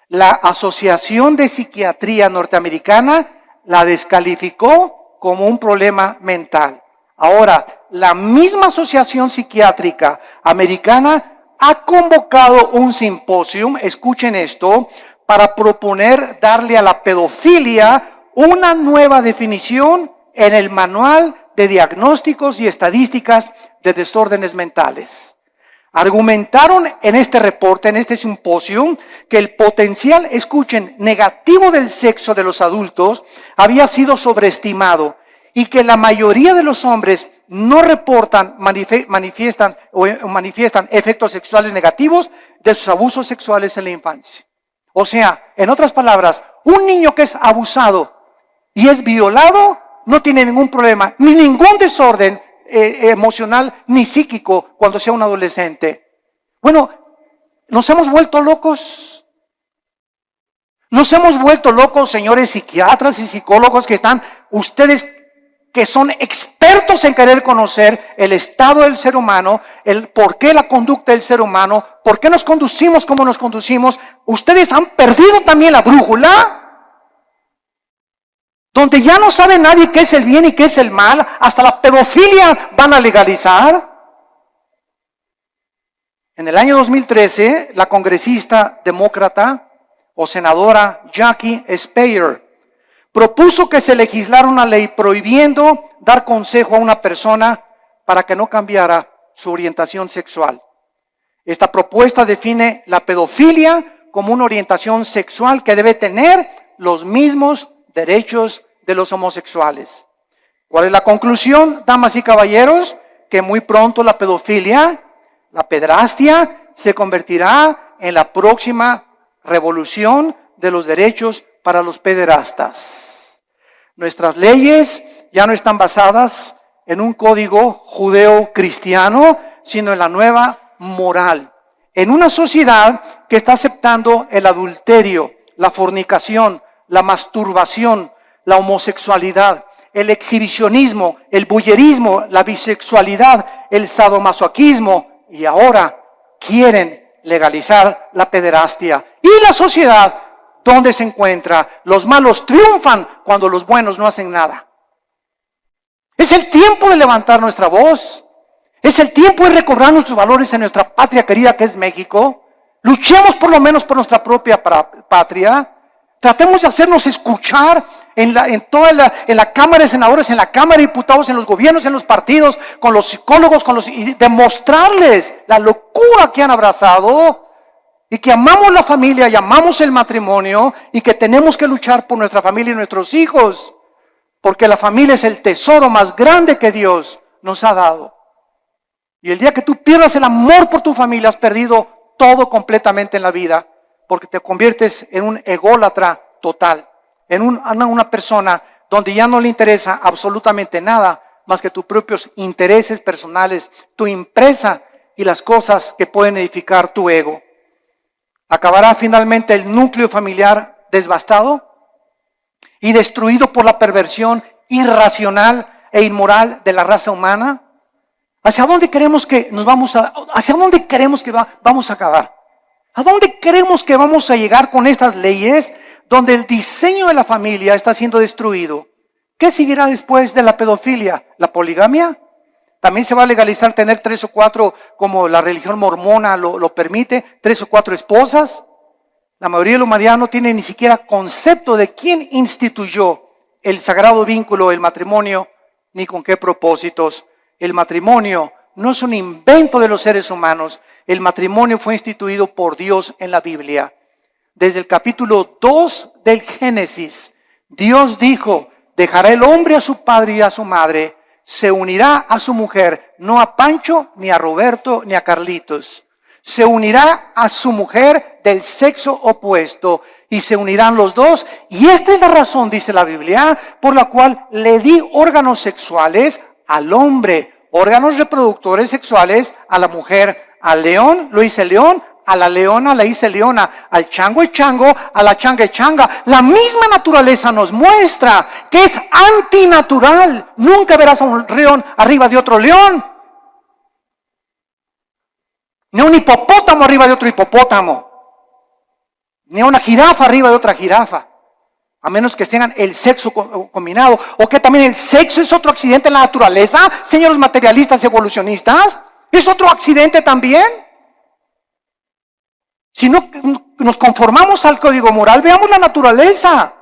la Asociación de Psiquiatría Norteamericana la descalificó como un problema mental. Ahora, la misma Asociación Psiquiátrica Americana ha convocado un simposio, escuchen esto, para proponer darle a la pedofilia una nueva definición en el Manual de Diagnósticos y Estadísticas de Desórdenes Mentales. Argumentaron en este reporte, en este simposio, que el potencial, escuchen, negativo del sexo de los adultos había sido sobreestimado y que la mayoría de los hombres no reportan, manifiestan efectos sexuales negativos de sus abusos sexuales en la infancia. O sea, en otras palabras, un niño que es abusado y es violado no tiene ningún problema, ni ningún desorden emocional ni psíquico cuando sea un adolescente. Bueno, nos hemos vuelto locos. Nos hemos vuelto locos, señores psiquiatras y psicólogos que están, ustedes que son expertos en querer conocer el estado del ser humano, el por qué la conducta del ser humano, por qué nos conducimos como nos conducimos. Ustedes han perdido también la brújula, donde ya no sabe nadie qué es el bien y qué es el mal, hasta la pedofilia van a legalizar. En el año 2013, la congresista demócrata o senadora Jackie Speier propuso que se legislara una ley prohibiendo dar consejo a una persona para que no cambiara su orientación sexual. Esta propuesta define la pedofilia como una orientación sexual que debe tener los mismos derechos de los homosexuales. ¿Cuál es la conclusión, damas y caballeros? Que muy pronto la pedofilia, la pederastia, se convertirá en la próxima revolución de los derechos para los pederastas. Nuestras leyes ya no están basadas en un código judeo-cristiano, sino en la nueva moral. En una sociedad que está aceptando el adulterio, la fornicación, la masturbación, la homosexualidad, el exhibicionismo, el voyerismo, la bisexualidad, el sadomasoquismo, y ahora quieren legalizar la pederastia. ¿Y la sociedad dónde se encuentra? Los malos triunfan cuando los buenos no hacen nada. Es el tiempo de levantar nuestra voz. Es el tiempo de recobrar nuestros valores en nuestra patria querida que es México. Luchemos por lo menos por nuestra propia patria. Tratemos de hacernos escuchar en la Cámara de Senadores, en la Cámara de Diputados, en los gobiernos, en los partidos, con los psicólogos, y demostrarles la locura que han abrazado y que amamos la familia y amamos el matrimonio y que tenemos que luchar por nuestra familia y nuestros hijos, porque la familia es el tesoro más grande que Dios nos ha dado. Y el día que tú pierdas el amor por tu familia, has perdido todo completamente en la vida, porque te conviertes en un ególatra total, en una persona donde ya no le interesa absolutamente nada más que tus propios intereses personales, tu empresa y las cosas que pueden edificar tu ego. Acabará finalmente el núcleo familiar devastado y destruido por la perversión irracional e inmoral de la raza humana. ¿Hacia dónde queremos que vamos a acabar? ¿A dónde creemos que vamos a llegar con estas leyes donde el diseño de la familia está siendo destruido? ¿Qué seguirá después de la pedofilia? ¿La poligamia? ¿También se va a legalizar tener 3 o 4, como la religión mormona lo permite, 3 o 4 esposas? La mayoría de la humanidad no tiene ni siquiera concepto de quién instituyó el sagrado vínculo, el matrimonio, ni con qué propósitos. El matrimonio no es un invento de los seres humanos. El matrimonio fue instituido por Dios en la Biblia. Desde el capítulo 2 del Génesis, Dios dijo: dejará el hombre a su padre y a su madre, se unirá a su mujer, no a Pancho, ni a Roberto, ni a Carlitos. Se unirá a su mujer del sexo opuesto y se unirán los dos. Y esta es la razón, dice la Biblia, por la cual le di órganos sexuales al hombre, órganos reproductores sexuales a la mujer. Al león lo hice león, a la leona la hice leona, al chango es chango, a la changa es changa. La misma naturaleza nos muestra que es antinatural. Nunca verás a un león arriba de otro león, ni a un hipopótamo arriba de otro hipopótamo, ni a una jirafa arriba de otra jirafa, a menos que tengan el sexo combinado. O que también el sexo es otro accidente en la naturaleza, señores materialistas evolucionistas. ¿Es otro accidente también? Si no nos conformamos al código moral, veamos la naturaleza.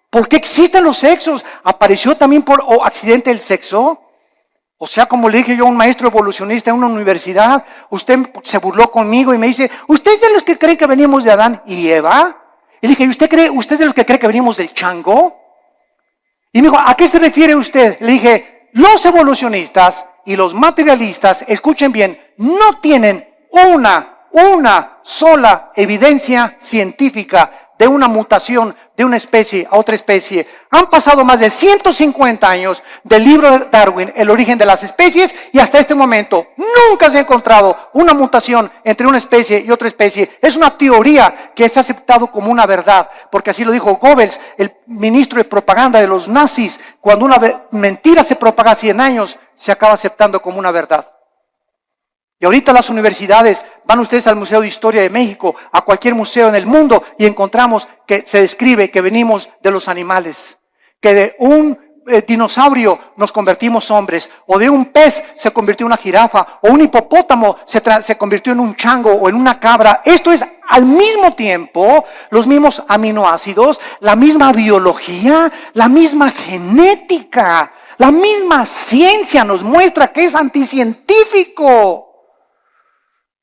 ¿Por qué existen los sexos? ¿Apareció también por accidente el sexo? O sea, como le dije yo a un maestro evolucionista en una universidad, usted se burló conmigo y me dice: ¿usted es de los que cree que venimos de Adán y Eva? Y le dije: ¿usted es de los que cree que venimos del chango? Y me dijo: ¿a qué se refiere usted? Le dije: los evolucionistas y los materialistas, escuchen bien, no tienen una sola evidencia científica de una mutación de una especie a otra especie. Han pasado más de 150 años del libro de Darwin, El origen de las especies, y hasta este momento nunca se ha encontrado una mutación entre una especie y otra especie. Es una teoría que es aceptado como una verdad, porque así lo dijo Goebbels, el ministro de propaganda de los nazis. Cuando una mentira se propaga 100 años, se acaba aceptando como una verdad. Y ahorita las universidades, van ustedes al Museo de Historia de México, a cualquier museo en el mundo, y encontramos que se describe que venimos de los animales, que de un dinosaurio nos convertimos hombres, o de un pez se convirtió en una jirafa, o un hipopótamo se convirtió en un chango o en una cabra. Esto es al mismo tiempo los mismos aminoácidos, la misma biología, la misma genética. La misma ciencia nos muestra que es anticientífico.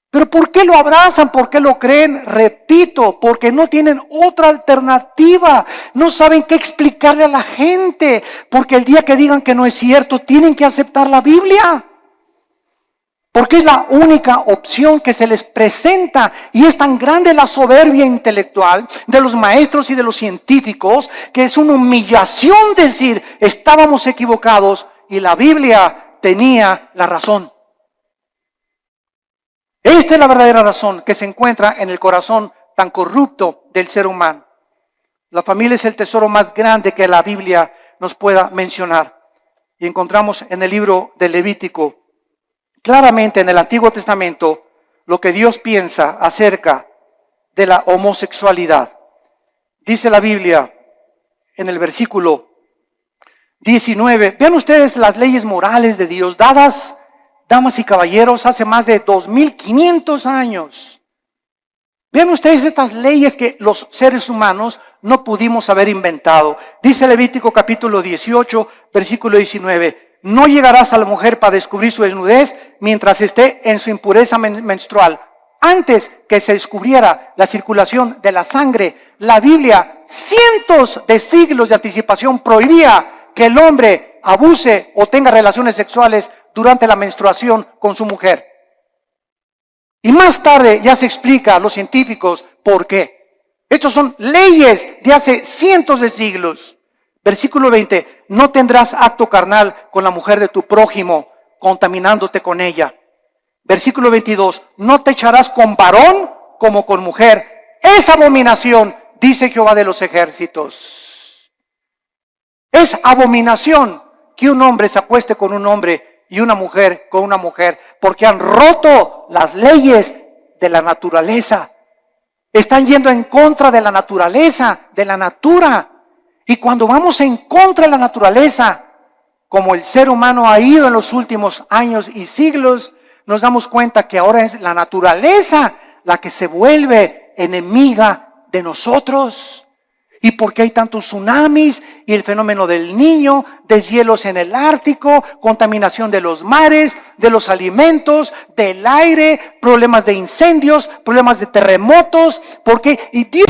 Pero ¿por qué lo abrazan? ¿Por qué lo creen? Repito, porque no tienen otra alternativa. No saben qué explicarle a la gente. Porque el día que digan que no es cierto, tienen que aceptar la Biblia. Porque es la única opción que se les presenta. Y es tan grande la soberbia intelectual de los maestros y de los científicos que es una humillación decir, estábamos equivocados y la Biblia tenía la razón. Esta es la verdadera razón que se encuentra en el corazón tan corrupto del ser humano. La familia es el tesoro más grande que la Biblia nos pueda mencionar. Y encontramos en el libro de Levítico, claramente en el Antiguo Testamento, lo que Dios piensa acerca de la homosexualidad. Dice la Biblia en el versículo 19, vean ustedes las leyes morales de Dios dadas, damas y caballeros, hace más de 2500 años. Vean ustedes estas leyes que los seres humanos no pudimos haber inventado. Dice Levítico capítulo 18, versículo 19. No llegarás a la mujer para descubrir su desnudez mientras esté en su impureza menstrual. Antes que se descubriera la circulación de la sangre, la Biblia, cientos de siglos de anticipación, prohibía que el hombre abuse o tenga relaciones sexuales durante la menstruación con su mujer. Y más tarde ya se explica a los científicos por qué. Estos son leyes de hace cientos de siglos. Versículo 20, no tendrás acto carnal con la mujer de tu prójimo, contaminándote con ella. Versículo 22, no te echarás con varón como con mujer. Es abominación, dice Jehová de los ejércitos. Es abominación que un hombre se acueste con un hombre y una mujer con una mujer, porque han roto las leyes de la naturaleza. Están yendo en contra de la naturaleza, de la natura. Y cuando vamos en contra de la naturaleza, como el ser humano ha ido en los últimos años y siglos, nos damos cuenta que ahora es la naturaleza la que se vuelve enemiga de nosotros. ¿Y por qué hay tantos tsunamis y el fenómeno del niño, deshielos en el Ártico, contaminación de los mares, de los alimentos, del aire, problemas de incendios, problemas de terremotos? ¿Por qué? Y Dios...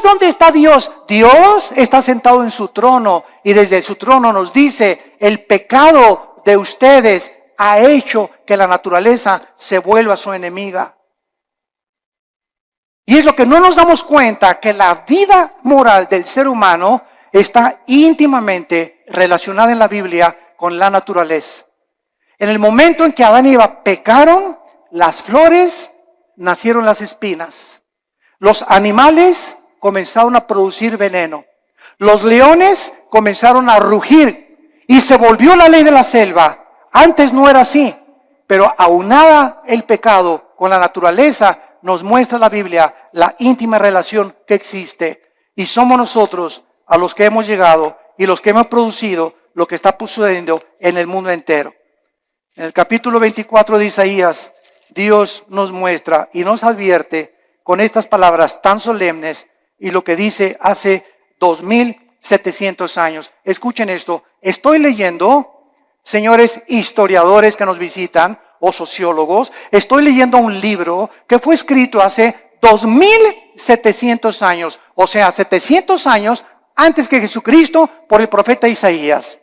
¿Dónde está Dios? Dios está sentado en su trono y desde su trono nos dice, el pecado de ustedes ha hecho que la naturaleza se vuelva su enemiga. Y es lo que no nos damos cuenta, que la vida moral del ser humano está íntimamente relacionada en la Biblia con la naturaleza. En el momento en que Adán y Eva pecaron, las flores nacieron las espinas. Los animales comenzaron a producir veneno. Los leones comenzaron a rugir y se volvió la ley de la selva. Antes no era así, pero aunada el pecado con la naturaleza, nos muestra la Biblia la íntima relación que existe. Y somos nosotros a los que hemos llegado y los que hemos producido lo que está sucediendo en el mundo entero. En el capítulo 24 de Isaías, Dios nos muestra y nos advierte con estas palabras tan solemnes y lo que dice hace 2700 años. Escuchen esto. Estoy leyendo, señores historiadores que nos visitan o sociólogos, estoy leyendo un libro que fue escrito hace 2700 años, o sea, 700 años antes que Jesucristo, por el profeta Isaías.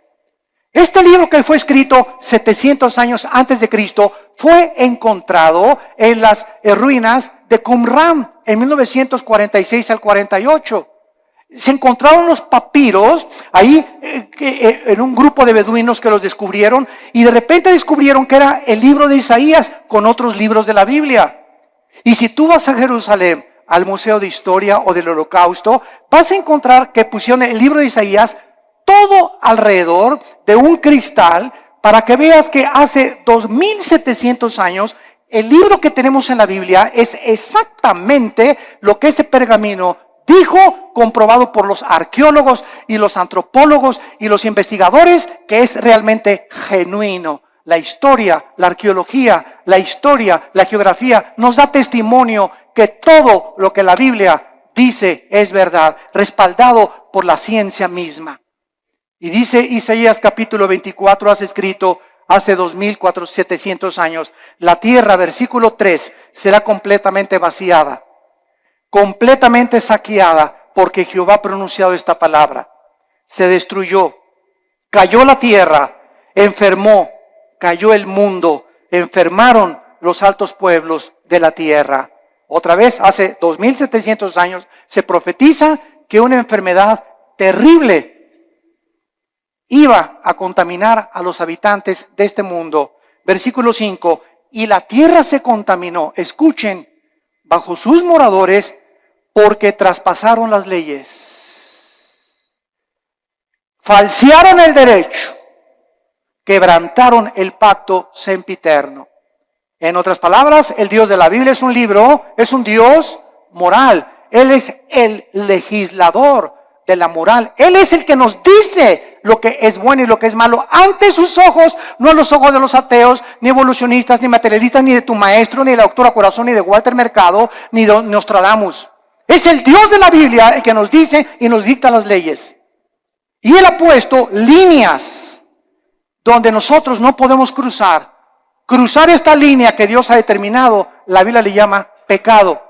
Este libro que fue escrito 700 años antes de Cristo fue encontrado en las ruinas de Qumran en 1946 al 48. Se encontraron los papiros ahí en un grupo de beduinos que los descubrieron y de repente descubrieron que era el libro de Isaías con otros libros de la Biblia. Y si tú vas a Jerusalén, al Museo de Historia o del Holocausto, vas a encontrar que pusieron el libro de Isaías todo alrededor de un cristal para que veas que hace 2700 años el libro que tenemos en la Biblia es exactamente lo que ese pergamino dijo, comprobado por los arqueólogos y los antropólogos y los investigadores, que es realmente genuino. La historia, la arqueología, la historia, la geografía nos da testimonio que todo lo que la Biblia dice es verdad, respaldado por la ciencia misma. Y dice Isaías capítulo 24, has escrito hace 2700 años, la tierra, versículo 3, será completamente vaciada, completamente saqueada, porque Jehová ha pronunciado esta palabra. Se destruyó, cayó la tierra, enfermó, cayó el mundo, enfermaron los altos pueblos de la tierra. Otra vez, hace 2700 años, se profetiza que una enfermedad terrible iba a contaminar a los habitantes de este mundo. Versículo 5, y la tierra se contaminó, escuchen, bajo sus moradores, porque traspasaron las leyes, falsearon el derecho, quebrantaron el pacto sempiterno. En otras palabras, el Dios de la Biblia es un libro, es un Dios moral. Él es el legislador de la moral. Él es el que nos dice lo que es bueno y lo que es malo ante sus ojos, no a los ojos de los ateos, ni evolucionistas, ni materialistas, ni de tu maestro, ni de la doctora Corazón, ni de Walter Mercado, ni de Nostradamus. Es el Dios de la Biblia el que nos dice y nos dicta las leyes. Y Él ha puesto líneas donde nosotros no podemos cruzar. Cruzar esta línea que Dios ha determinado, la Biblia le llama pecado.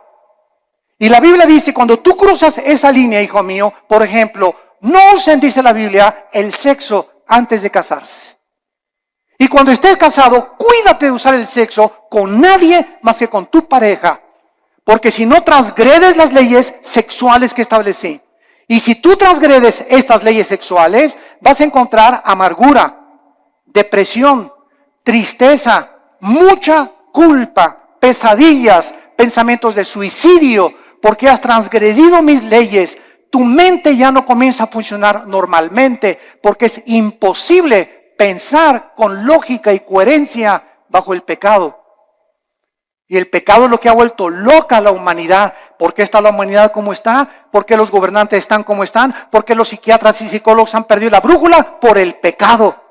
Y la Biblia dice, cuando tú cruzas esa línea, hijo mío, por ejemplo, no usen, dice la Biblia, el sexo antes de casarse. Y cuando estés casado, cuídate de usar el sexo con nadie más que con tu pareja. Porque si no transgredes las leyes sexuales que establecí. Y si tú transgredes estas leyes sexuales, vas a encontrar amargura, depresión, tristeza, mucha culpa, pesadillas, pensamientos de suicidio, porque has transgredido mis leyes. Tu mente ya no comienza a funcionar normalmente, porque es imposible pensar con lógica y coherencia bajo el pecado. Y el pecado es lo que ha vuelto loca a la humanidad. ¿Por qué está la humanidad como está? ¿Por qué los gobernantes están como están? ¿Por qué los psiquiatras y psicólogos han perdido la brújula? Por el pecado.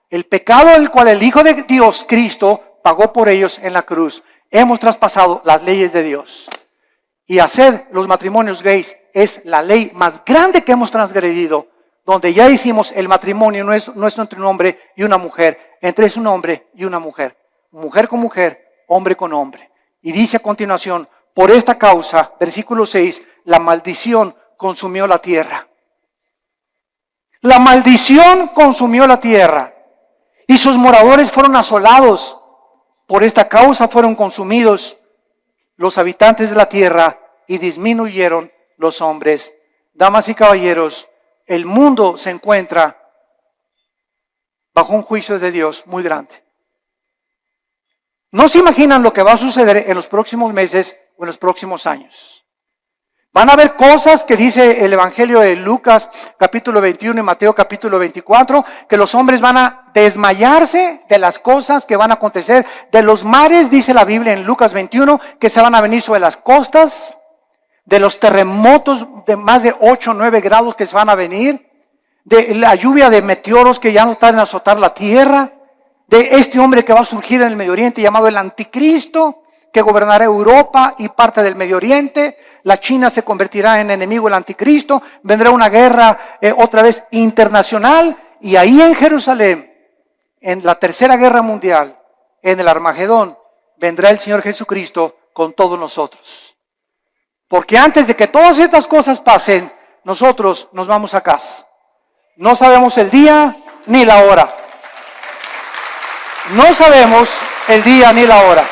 El pecado del cual el Hijo de Dios, Cristo, pagó por ellos en la cruz. Hemos traspasado las leyes de Dios. Y hacer los matrimonios gays es la ley más grande que hemos transgredido, donde ya hicimos el matrimonio no es entre un hombre y una mujer, entre un hombre y una mujer, mujer con mujer, hombre con hombre. Y dice a continuación, por esta causa, versículo 6, la maldición consumió la tierra. La maldición consumió la tierra y sus moradores fueron asolados. Por esta causa fueron consumidos los habitantes de la tierra y disminuyeron los hombres. Damas y caballeros, el mundo se encuentra bajo un juicio de Dios muy grande. No se imaginan lo que va a suceder en los próximos meses o en los próximos años. Van a haber cosas que dice el Evangelio de Lucas capítulo 21 y Mateo capítulo 24, que los hombres van a desmayarse de las cosas que van a acontecer, de los mares, dice la Biblia en Lucas 21, que se van a venir sobre las costas, de los terremotos de más de 8 o 9 grados que se van a venir, de la lluvia de meteoros que ya no tardan en azotar la tierra, de este hombre que va a surgir en el Medio Oriente llamado el Anticristo, que gobernará Europa y parte del Medio Oriente. La China se convertirá en enemigo del Anticristo, vendrá una guerra otra vez internacional, y ahí en Jerusalén, en la tercera guerra mundial, en el Armagedón, vendrá el Señor Jesucristo con todos nosotros. Porque antes de que todas estas cosas pasen, nosotros nos vamos a casa. No sabemos el día ni la hora. No sabemos el día ni la hora.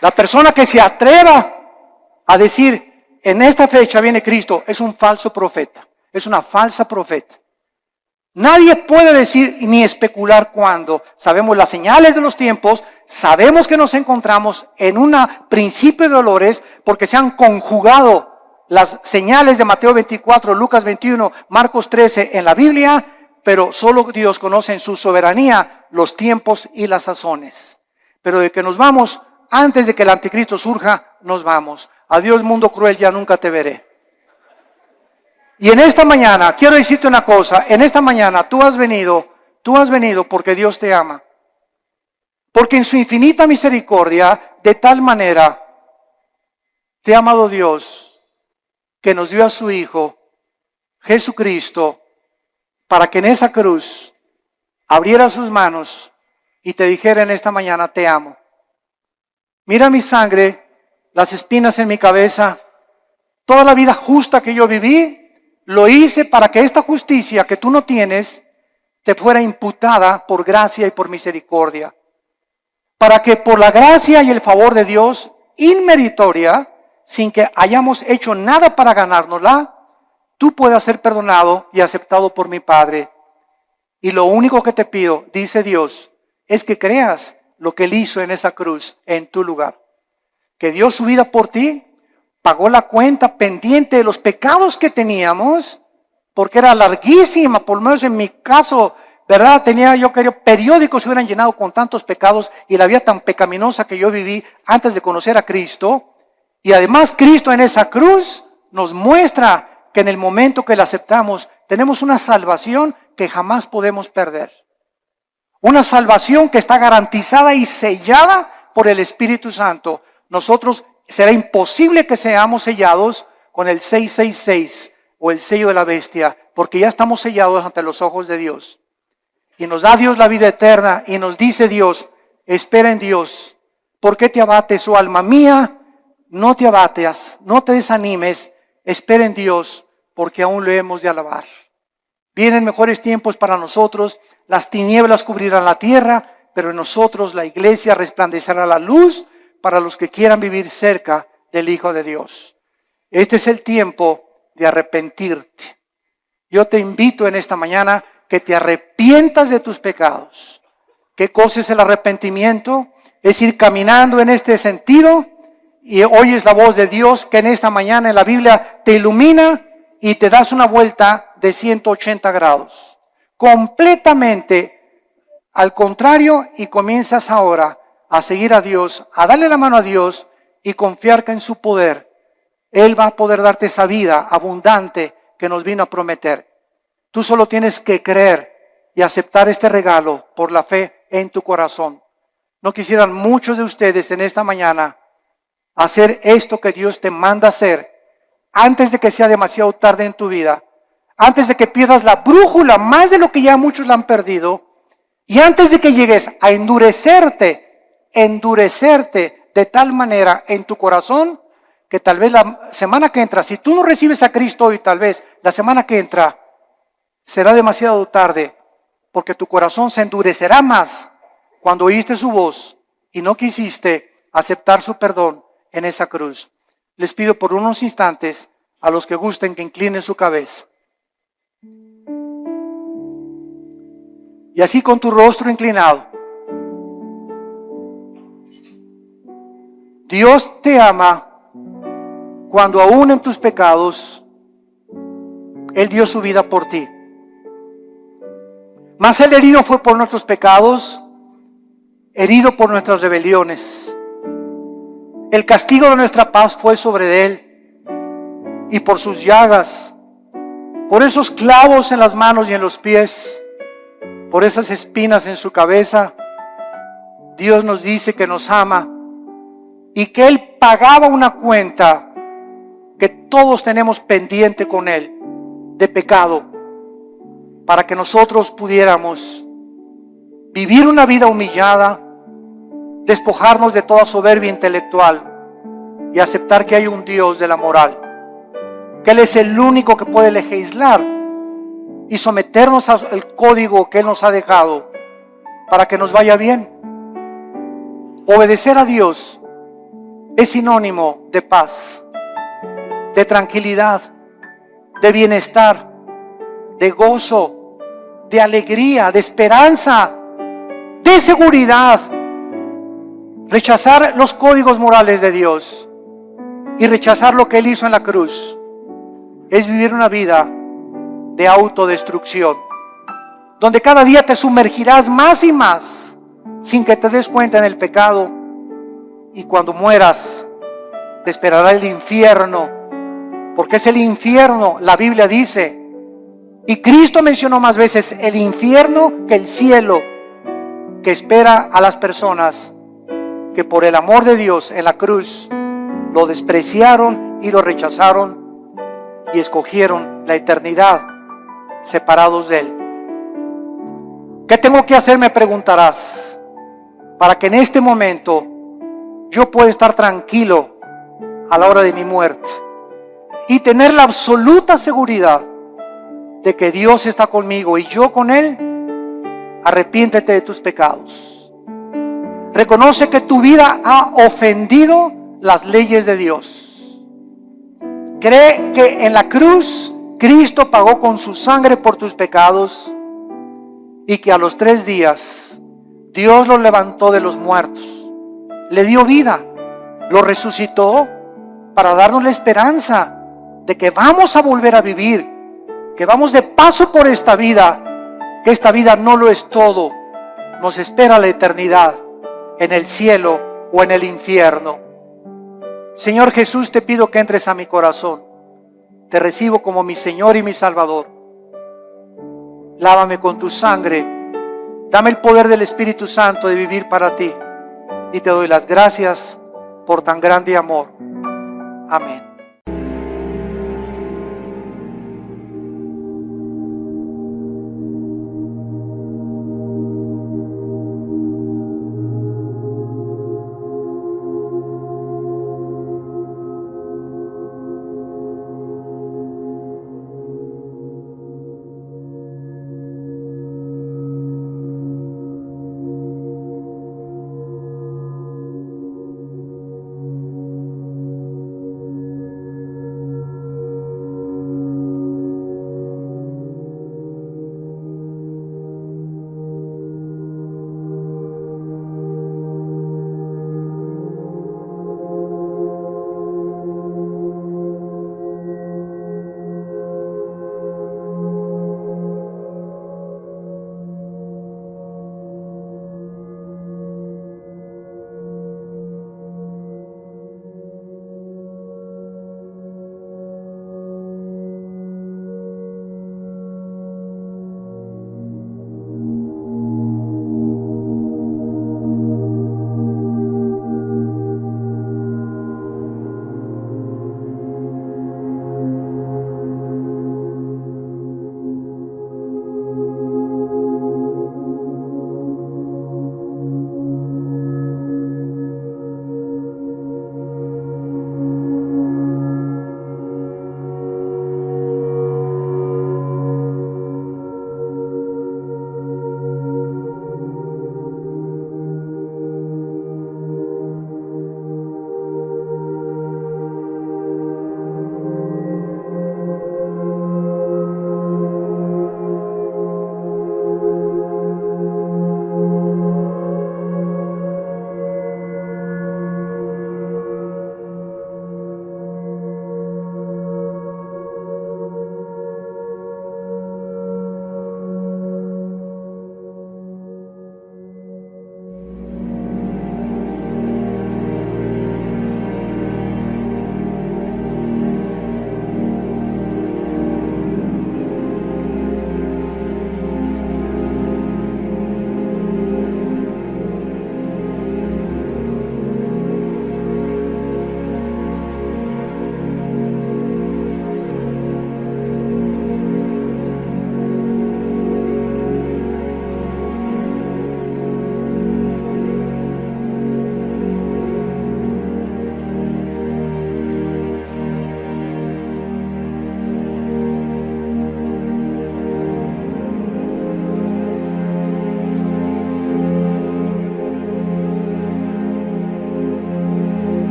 La persona que se atreva a decir, en esta fecha viene Cristo, es un falso profeta, es una falsa profeta. Nadie puede decir ni especular cuándo. Sabemos las señales de los tiempos, sabemos que nos encontramos en un principio de dolores porque se han conjugado las señales de Mateo 24, Lucas 21, Marcos 13 en la Biblia, pero solo Dios conoce en su soberanía los tiempos y las sazones. Pero de que nos vamos, antes de que el anticristo surja, nos vamos. Adiós mundo cruel, ya nunca te veré. Y en esta mañana, quiero decirte una cosa, en esta mañana tú has venido porque Dios te ama. Porque en su infinita misericordia, de tal manera, te ha amado Dios, que nos dio a su Hijo, Jesucristo, para que en esa cruz abriera sus manos y te dijera en esta mañana, te amo. Mira mi sangre, las espinas en mi cabeza, toda la vida justa que yo viví, lo hice para que esta justicia que tú no tienes te fuera imputada por gracia y por misericordia. Para que por la gracia y el favor de Dios, inmeritoria, sin que hayamos hecho nada para ganárnosla, tú puedas ser perdonado y aceptado por mi Padre. Y lo único que te pido, dice Dios, es que creas lo que Él hizo en esa cruz, en tu lugar. Que dio su vida por ti, pagó la cuenta pendiente de los pecados que teníamos, porque era larguísima, por lo menos en mi caso, ¿verdad? Periódicos se hubieran llenado con tantos pecados y la vida tan pecaminosa que yo viví antes de conocer a Cristo. Y además Cristo en esa cruz nos muestra que en el momento que la aceptamos, tenemos una salvación que jamás podemos perder. Una salvación que está garantizada y sellada por el Espíritu Santo. Nosotros será imposible que seamos sellados con el 666 o el sello de la bestia, porque ya estamos sellados ante los ojos de Dios. Y nos da Dios la vida eterna y nos dice Dios, espera en Dios. ¿Por qué te abates, oh alma mía? No te abates, no te desanimes, espera en Dios, porque aún lo hemos de alabar. Vienen mejores tiempos para nosotros, las tinieblas cubrirán la tierra, pero en nosotros la iglesia resplandecerá la luz para los que quieran vivir cerca del Hijo de Dios. Este es el tiempo de arrepentirte. Yo te invito en esta mañana que te arrepientas de tus pecados. ¿Qué cosa es el arrepentimiento? Es ir caminando en este sentido y oyes la voz de Dios que en esta mañana en la Biblia te ilumina y te das una vuelta de 180 grados. Completamente al contrario, y comienzas ahora a seguir a Dios, a darle la mano a Dios y confiar que en su poder Él va a poder darte esa vida abundante que nos vino a prometer. Tú solo tienes que creer y aceptar este regalo por la fe en tu corazón. ¿No quisieran muchos de ustedes en esta mañana hacer esto que Dios te manda hacer antes de que sea demasiado tarde en tu vida? Antes de que pierdas la brújula más de lo que ya muchos la han perdido y antes de que llegues a endurecerte de tal manera en tu corazón que tal vez la semana que entra, si tú no recibes a Cristo hoy, tal vez la semana que entra será demasiado tarde, porque tu corazón se endurecerá más cuando oíste su voz y no quisiste aceptar su perdón en esa cruz. Les pido por unos instantes a los que gusten que inclinen su cabeza. Y así con tu rostro inclinado. Dios te ama cuando aún en tus pecados Él dio su vida por ti. Mas Él herido fue por nuestros pecados, herido por nuestras rebeliones. El castigo de nuestra paz fue sobre Él, y por sus llagas, por esos clavos en las manos y en los pies, por esas espinas en su cabeza, Dios nos dice que nos ama y que Él pagaba una cuenta que todos tenemos pendiente con Él de pecado, para que nosotros pudiéramos vivir una vida humillada, despojarnos de toda soberbia intelectual y aceptar que hay un Dios de la moral. que Él es el único que puede legislar y someternos al código que Él nos ha dejado para que nos vaya bien. Obedecer a Dios es sinónimo de paz, de tranquilidad, de bienestar, de gozo, de alegría, de esperanza, de seguridad. Rechazar los códigos morales de Dios y rechazar lo que Él hizo en la cruz es vivir una vida de autodestrucción, donde cada día te sumergirás más y más sin que te des cuenta en el pecado, y cuando mueras te esperará el infierno, porque es el infierno, la Biblia dice, y Cristo mencionó más veces el infierno que el cielo, que espera a las personas que por el amor de Dios en la cruz lo despreciaron y lo rechazaron y escogieron la eternidad separados de Él. ¿Qué tengo que hacer? Me preguntarás, para que en este momento yo pueda estar tranquilo a la hora de mi muerte y tener la absoluta seguridad de que Dios está conmigo y yo con Él. Arrepiéntete de tus pecados. Reconoce que tu vida ha ofendido las leyes de Dios. Cree que en la cruz Cristo pagó con su sangre por tus pecados y que a los 3 días Dios lo levantó de los muertos, le dio vida, lo resucitó para darnos la esperanza de que vamos a volver a vivir, que vamos de paso por esta vida, que esta vida no lo es todo, nos espera la eternidad en el cielo o en el infierno. Señor Jesús, te pido que entres a mi corazón. Te recibo como mi Señor y mi Salvador. Lávame con tu sangre. Dame el poder del Espíritu Santo de vivir para ti. Y te doy las gracias por tan grande amor. Amén.